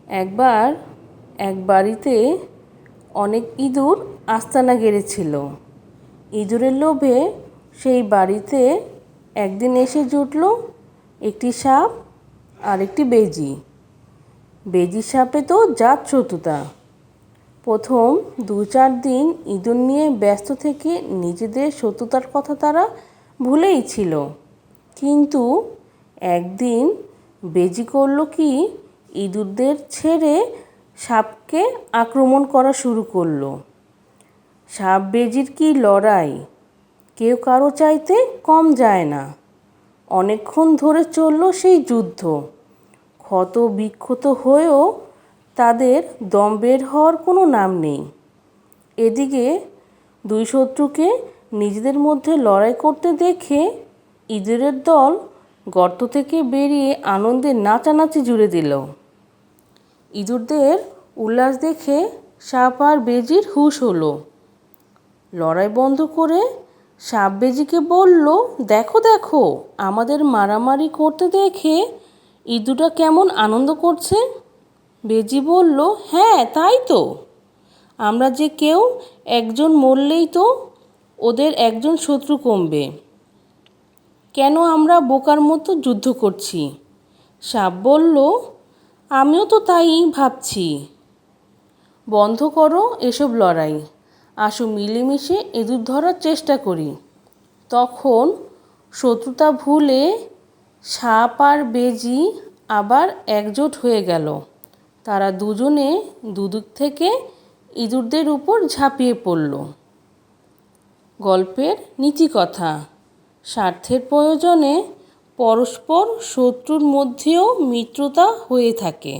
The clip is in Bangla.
একবার এক বাড়িতে অনেক ইঁদুর আস্তানা গেড়েছিল। ইঁদুরের লোভে সেই বাড়িতে একদিন এসে জুটল একটি সাপ আর একটি বেজি। বেজি সাপে তো জাত শত্রুতা। প্রথম 2-4 দিন ইঁদুর নিয়ে ব্যস্ত থেকে নিজেদের শত্রুতার কথা তারা ভুলেই ছিল। কিন্তু একদিন বেজি করল কি, ইঁদুরদের ছেড়ে সাপকে আক্রমণ করা শুরু করলো। সাপ বেজির কি লড়াই, কেউ কারো চাইতে কম যায় না। অনেকক্ষণ ধরে চলল সেই যুদ্ধ। ক্ষত বিক্ষত হয়েও তাদের দম বের হওয়ার কোনো নাম নেই। এদিকে দুই শত্রুকে নিজেদের মধ্যে লড়াই করতে দেখে ইঁদুরের দল গর্ত থেকে বেরিয়ে আনন্দে নাচানাচি জুড়ে দিল। ইঁদুরদের উল্লাস দেখে সাপ আর বেজির হুঁশ হলো। লড়াই বন্ধ করে সাপ বেজিকে বলল, দেখো দেখো, আমাদের মারামারি করতে দেখে ইঁদুরটা কেমন আনন্দ করছে। বেজি বলল, হ্যাঁ তাই তো, আমরা যে কেউ একজন মরলেই তো ওদের একজন শত্রু কমবে। কেন আমরা বোকার মতো যুদ্ধ করছি? সাপ বলল, আমিও তো তাই ভাবছি। বন্ধ করো এসব লড়াই, আসো মিলেমিশে ইঁদুর ধরার চেষ্টা করি। তখন শত্রুতা ভুলে সাপ আর বেজি আবার একজোট হয়ে গেল। তারা দুজনে দুদিক থেকে ইঁদুরদের উপর ঝাঁপিয়ে পড়ল। গল্পের নীতিকথা: স্বার্থের প্রয়োজনে পরস্পর শত্রুর মধ্যেও মিত্রতা হয়ে থাকে।